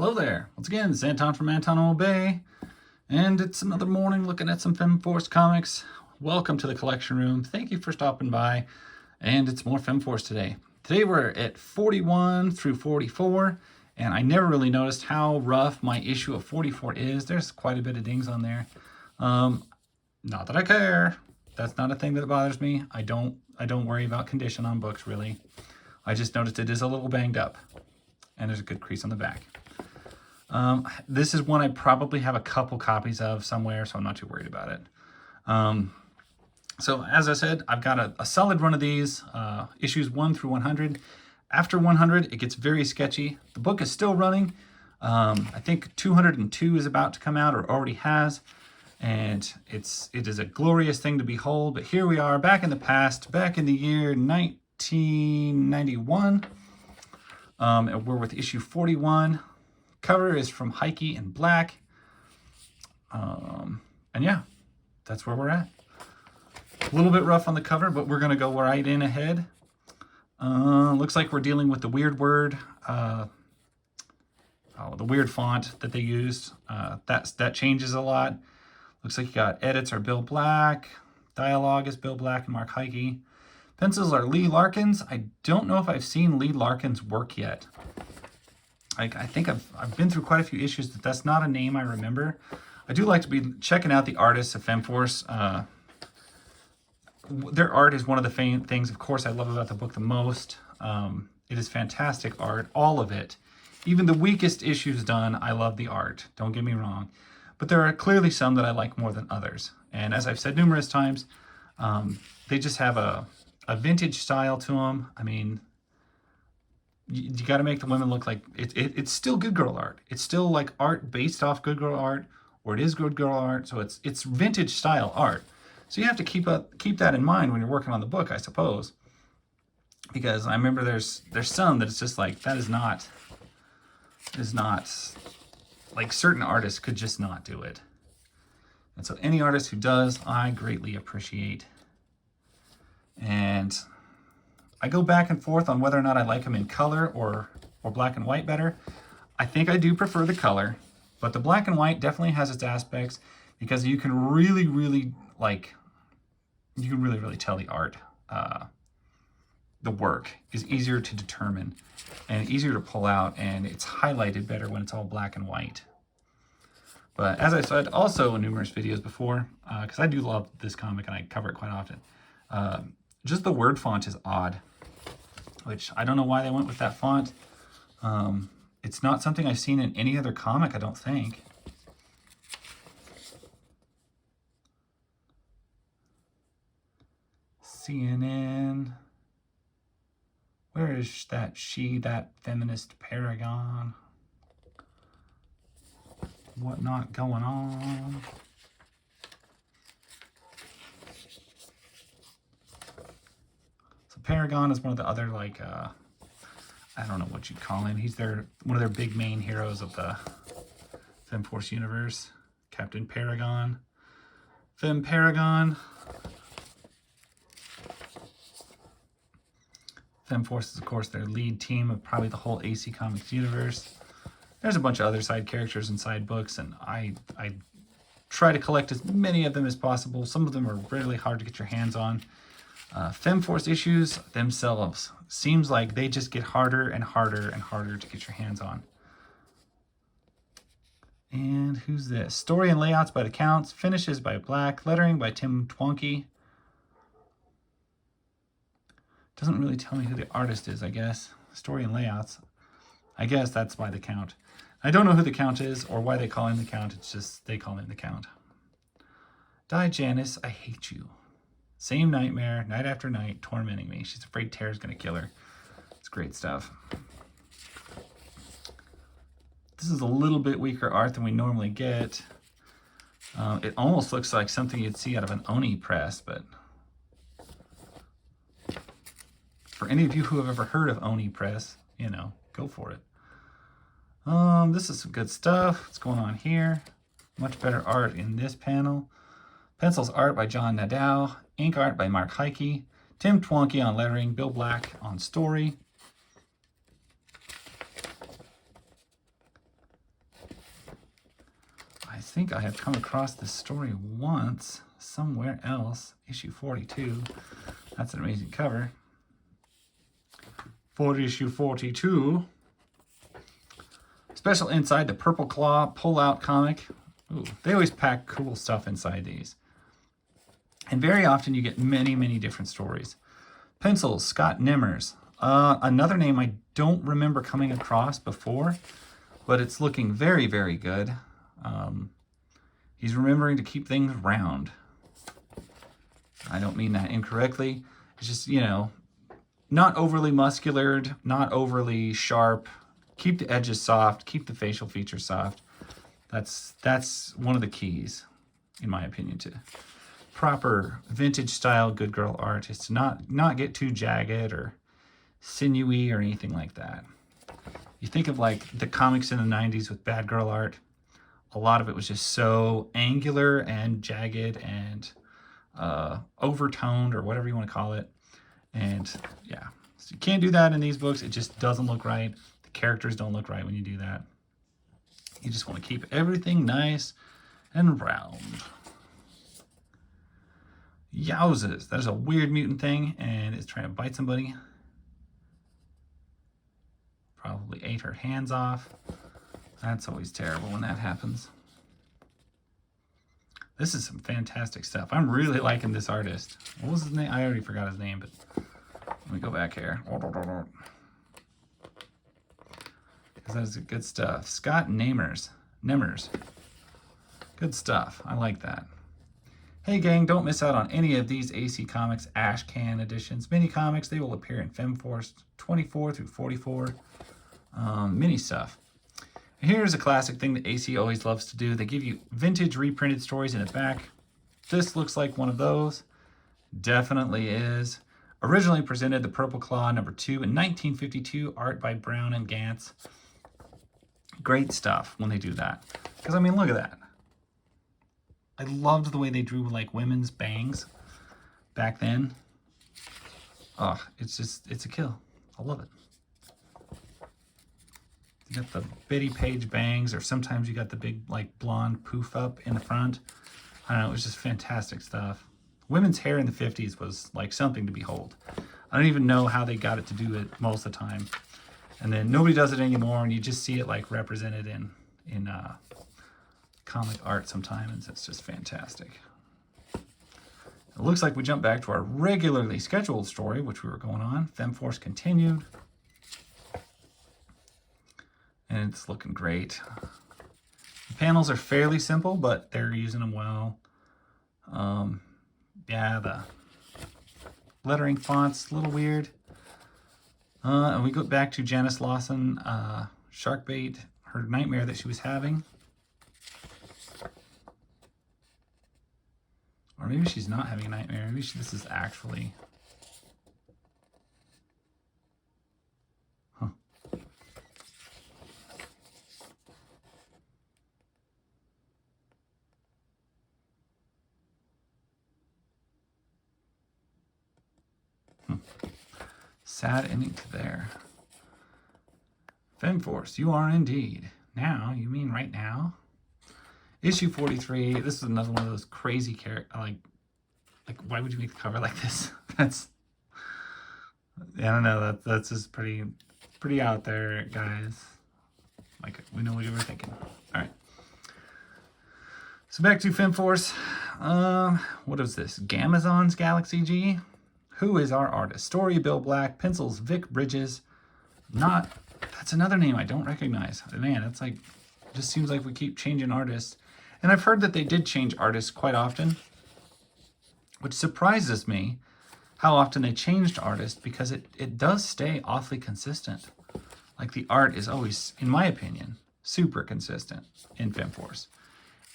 Hello there. Once again, it's Anton from Anton Bay, and it's another morning looking at some Femforce comics. Welcome to the collection room. Thank you for stopping by, and it's more Femforce today. Today we're at 41 through 44, and I never really noticed how rough my issue of 44 is. There's quite a bit of dings on there. Not that I care. That's not a thing that bothers me. I don't worry about condition on books, really. I just noticed it is a little banged up, and there's a good crease on the back. This is one I probably have a couple copies of somewhere, so I'm not too worried about it. So as I said, I've got a solid run of these, issues 1 through 100. After 100, it gets very sketchy. The book is still running. I think 202 is about to come out, or already has, and it is a glorious thing to behold. But here we are, back in the past, back in the year 1991, and we're with issue 41. Cover is from Heike in black. And yeah, that's where we're at. A little bit rough on the cover, but we're going to go right in ahead. Looks like we're dealing with the weird word, the weird font that they used. That changes a lot. Looks like you got edits are Bill Black. Dialogue is Bill Black and Mark Heike. Pencils are Lee Larkins. I don't know if I've seen Lee Larkins' work yet. I think I've been through quite a few issues that's not a name I remember. I do like to be checking out the artists of Femforce. Their art is one of the things, of course, I love about the book the most. It is fantastic art, all of it. Even the weakest issues done, I love the art. Don't get me wrong. But there are clearly some that I like more than others. And as I've said numerous times, they just have a vintage style to them. I mean, you got to make the women look like it's still good girl art. It's still like art based off good girl art, or it is good girl art. So it's vintage style art. So you have to keep that in mind when you're working on the book, I suppose. Because I remember there's some that it's just like that is not like certain artists could just not do it. And so any artist who does, I greatly appreciate. And I go back and forth on whether or not I like them in color or black and white better. I think I do prefer the color, but the black and white definitely has its aspects because you can really tell the art. The work is easier to determine and easier to pull out, and it's highlighted better when it's all black and white. But as I said also in numerous videos before, because I do love this comic and I cover it quite often, just the word font is odd, which I don't know why they went with that font. It's not something I've seen in any other comic, I don't think. CNN. Where is that that feminist paragon? What not going on? Paragon is one of the other, like, I don't know what you'd call him. He's one of their big main heroes of the Femforce universe. Captain Paragon. Fem Paragon. Femforce is, of course, their lead team of probably the whole AC Comics universe. There's a bunch of other side characters and side books, and I try to collect as many of them as possible. Some of them are really hard to get your hands on. Femforce issues themselves seems like they just get harder and harder and harder to get your hands on. And who's this? Story and layouts by the Counts, finishes by Black, lettering by Tim Twonky. Doesn't really tell me who the artist is, I guess. Story and layouts. I guess that's by the Count. I don't know who the Count is or why they call him the Count. It's just they call him the Count. Die Janice, I hate you. Same nightmare, night after night, tormenting me. She's afraid Tara's going to kill her. It's great stuff. This is a little bit weaker art than we normally get. It almost looks like something you'd see out of an Oni press, but for any of you who have ever heard of Oni press, you know, go for it. This is some good stuff. What's going on here? Much better art in this panel. Pencils art by John Nadeau. Ink art by Mark Heike. Tim Twonky on lettering. Bill Black on story. I think I have come across this story once somewhere else. Issue 42. That's an amazing cover. For issue 42. Special inside, the Purple Claw pull-out comic. Ooh, they always pack cool stuff inside these. And very often you get many, many different stories. Pencils, Scott Nimmers. Another name I don't remember coming across before, but it's looking very, very good. He's remembering to keep things round. I don't mean that incorrectly. It's just, you know, not overly muscular, not overly sharp. Keep the edges soft, keep the facial features soft. That's one of the keys, in my opinion, to proper vintage style good girl art. Is to not get too jagged or sinewy or anything like that. You think of like the comics in the 90s with bad girl art, a lot of it was just so angular and jagged and overtoned, or whatever you want to call it. And yeah, so you can't do that in these books. It just doesn't look right. The characters don't look right when you do that. You just want to keep everything nice and round. Yowzes. That is a weird mutant thing, and it's trying to bite somebody. Probably ate her hands off. That's always terrible when that happens. This is some fantastic stuff. I'm really liking this artist. What was his name? I already forgot his name, but let me go back here. Because that is good stuff. Scott Nimmers. Good stuff. I like that. Hey gang, don't miss out on any of these AC Comics Ash Can editions. Mini comics, they will appear in Femforce 24 through 44. Mini stuff. Here's a classic thing that AC always loves to do. They give you vintage reprinted stories in the back. This looks like one of those. Definitely is. Originally presented the Purple Claw #2 in 1952, art by Brown and Gantz. Great stuff when they do that. Because, I mean, look at that. I loved the way they drew, like, women's bangs back then. Oh, it's a kill. I love it. You got the Betty Page bangs, or sometimes you got the big, like, blonde poof up in the front. I don't know, it was just fantastic stuff. Women's hair in the 50s was, like, something to behold. I don't even know how they got it to do it most of the time. And then nobody does it anymore, and you just see it, like, represented in comic art sometimes. It's just fantastic. It looks like we jump back to our regularly scheduled story, which we were going on. Femforce continued. And it's looking great. The panels are fairly simple, but they're using them well. Yeah, the lettering font's a little weird. And we go back to Janice Lawson, Sharkbait, her nightmare that she was having. Or maybe she's not having a nightmare. Maybe this is actually... Huh. Sad ending to there. Femforce, you are indeed. Now, you mean right now? Issue 43. This is another one of those crazy characters. Like, why would you make the cover like this? That's, I don't know. That's just pretty out there, guys. Like, we know what you were thinking. All right. So back to Femforce. What is this? Gamazon's Galaxy G. Who is our artist? Story Bill Black. Pencils Vic Bridges. That's another name I don't recognize. Man, it's like, just seems like we keep changing artists. And I've heard that they did change artists quite often, which surprises me how often they changed artists, because it does stay awfully consistent. Like, the art is always, in my opinion, super consistent in Femforce.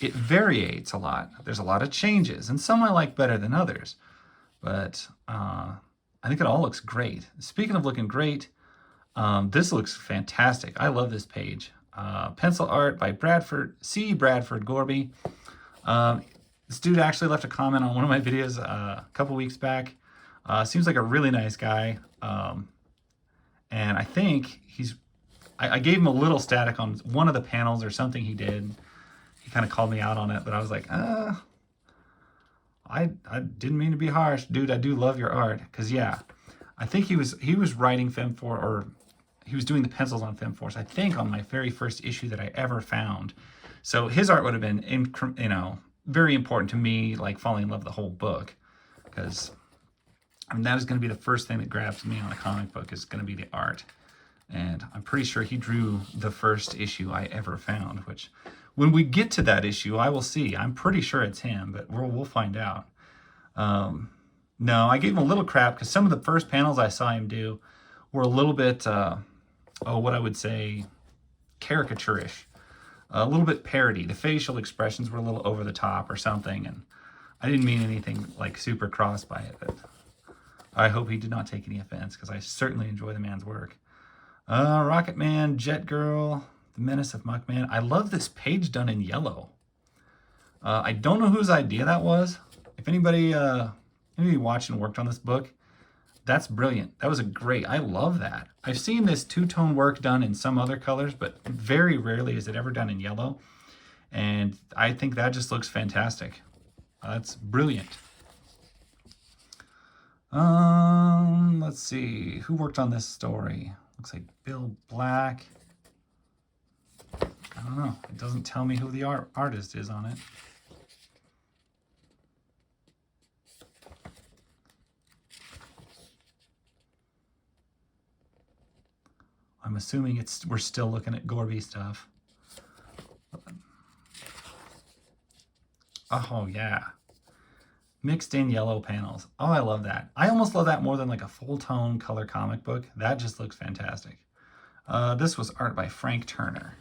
It variates a lot. There's a lot of changes, and some I like better than others. But I think it all looks great. Speaking of looking great, this looks fantastic. I love this page. Pencil art by Bradford Gorby. This dude actually left a comment on one of my videos a couple weeks back. Seems like a really nice guy. And I think I gave him a little static on one of the panels or something he did. He kind of called me out on it, but I was like, I didn't mean to be harsh, dude. I do love your art, because yeah, I think he was writing Femforce, or he was doing the pencils on Femforce, I think, on my very first issue that I ever found. So his art would have been, you know, very important to me, like falling in love with the whole book, because I mean, that is going to be the first thing that grabs me on a comic book, is going to be the art. And I'm pretty sure he drew the first issue I ever found, which when we get to that issue, I will see. I'm pretty sure it's him, but we'll find out. No, I gave him a little crap because some of the first panels I saw him do were a little bit, what I would say, caricaturish. A little bit parody. The facial expressions were a little over the top or something, and I didn't mean anything like super cross by it, but I hope he did not take any offense, because I certainly enjoy the man's work. Rocket Man, Jet Girl, The Menace of Muckman. I love this page done in yellow. I don't know whose idea that was. If anybody watched and worked on this book, that's brilliant. That was I love that. I've seen this two-tone work done in some other colors, but very rarely is it ever done in yellow. And I think that just looks fantastic. That's brilliant. Let's see. Who worked on this story? Looks like Bill Black. I don't know. It doesn't tell me who the artist is on it. I'm assuming we're still looking at Gorby stuff. Oh, yeah. Mixed in yellow panels. Oh, I love that. I almost love that more than like a full tone color comic book. That just looks fantastic. This was art by Frank Turner.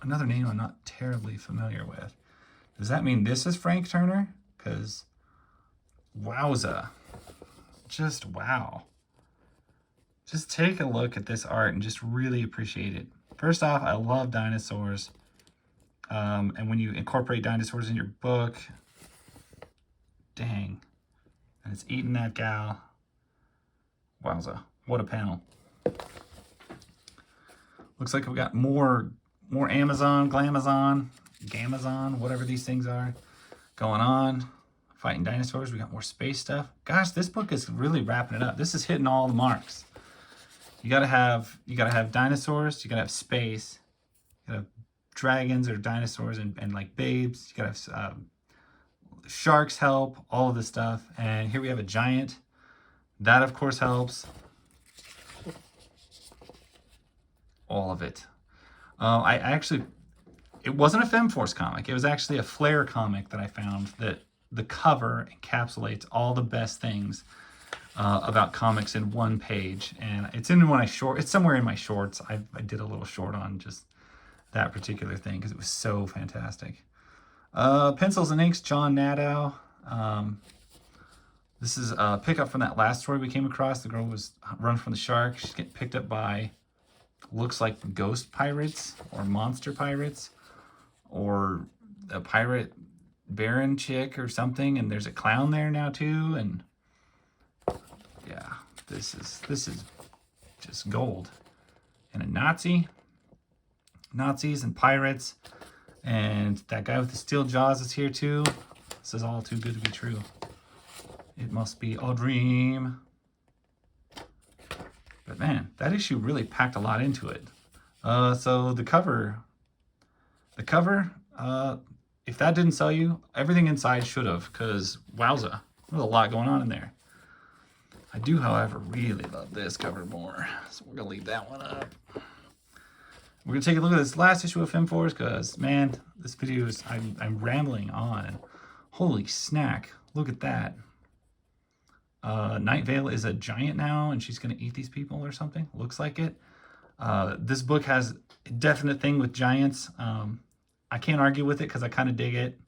Another name I'm not terribly familiar with. Does that mean this is Frank Turner? Because wowza. Just wow. Just take a look at this art and just really appreciate it. First off, I love dinosaurs. And when you incorporate dinosaurs in your book, dang, and it's eating that gal. Wowza, what a panel. Looks like we got more Amazon, Glamazon, Gamazon, whatever these things are, going on. Fighting dinosaurs, we got more space stuff. Gosh, this book is really wrapping it up. This is hitting all the marks. You gotta have dinosaurs, you gotta have space, you gotta have dragons or dinosaurs and like babes. You gotta have sharks help, all of this stuff. And here we have a giant. That of course helps. All of it. It wasn't a Femforce comic. It was actually a Flare comic that I found that the cover encapsulates all the best things about comics in one page. And it's in it's somewhere in my shorts. I did a little short on just that particular thing because it was so fantastic. Pencils and Inks, John Nadeau. This is a pickup from that last story we came across. The girl was run from the shark. She's getting picked up by, looks like ghost pirates or monster pirates or a pirate baron chick or something. And there's a clown there now too. And yeah, this is just gold. And a Nazis and pirates, and that guy with the steel jaws is here too. This is all too good to be true. It must be a dream. But man, that issue really packed a lot into it. So the cover, if that didn't sell you, everything inside should have, because wowza, there's a lot going on in there. I do, however, really love this cover more, so we're gonna leave that one up. We're going to take a look at this last issue of Femforce because, man, this video is, I'm rambling on. And holy snack, look at that. Night Vale is a giant now, and she's going to eat these people or something. Looks like it. This book has a definite thing with giants. I can't argue with it because I kind of dig it.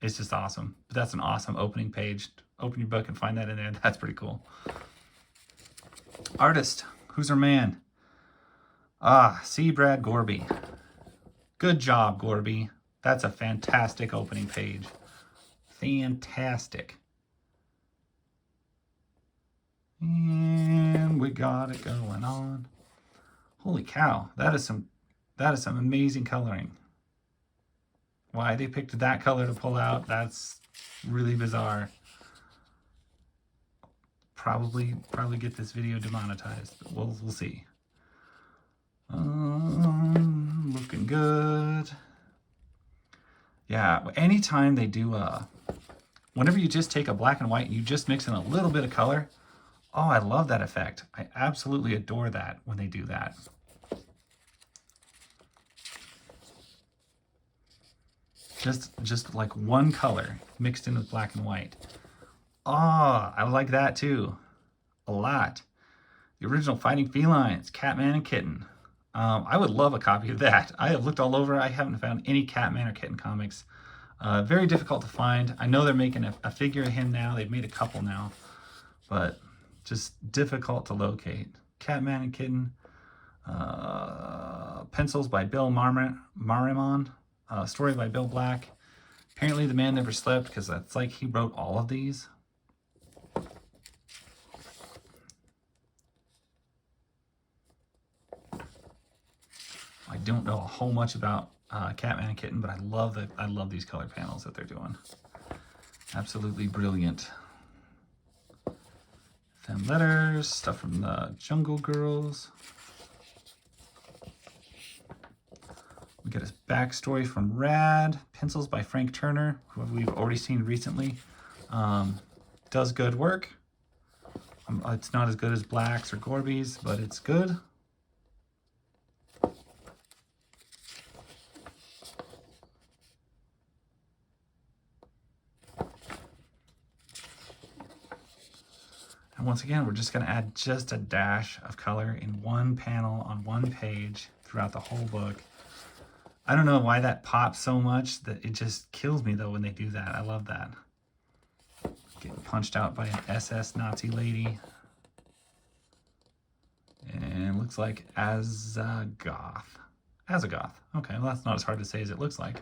It's just awesome. But that's an awesome opening page. Open your book and find that in there. That's pretty cool. Artist, who's our man? C. Brad Gorby. Good job, Gorby. That's a fantastic opening page. Fantastic. And we got it going on. Holy cow, that is some That is some amazing coloring. Why they picked that color to pull out, that's really bizarre. Probably get this video demonetized, but we'll see. Looking good. Yeah, anytime they do whenever you just take a black and white and you just mix in a little bit of color, oh, I love that effect. I absolutely adore that when they do that. Just like one color mixed in with black and white. Oh, I like that too. A lot. The original Fighting Felines, Catman and Kitten. I would love a copy of that. I have looked all over. I haven't found any Catman or Kitten comics. Very difficult to find. I know they're making a figure of him now. They've made a couple now. But just difficult to locate. Catman and Kitten. Pencils by Bill Marimon. Story by Bill Black. Apparently the man never slept because that's like he wrote all of these. I don't know a whole much about Catman and Kitten, but I love these color panels that they're doing. Absolutely brilliant. Femme letters, stuff from the Jungle Girls. We get a backstory from Rad, pencils by Frank Turner, who we've already seen recently. Does good work. It's not as good as Black's or Gorby's, but it's good. And once again, we're just going to add just a dash of color in one panel on one page throughout the whole book. I don't know why that pops so much, that it just kills me though when they do that. I love that. Getting punched out by an SS Nazi lady. And looks like Azagoth. Azagoth. Okay, well that's not as hard to say as it looks like.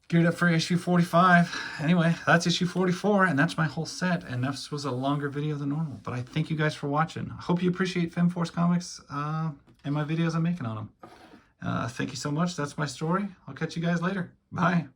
Geared up for issue 45. Anyway, that's issue 44, and that's my whole set. And this was a longer video than normal. But I thank you guys for watching. I hope you appreciate Femforce comics and my videos I'm making on them. Thank you so much. That's my story. I'll catch you guys later. Bye.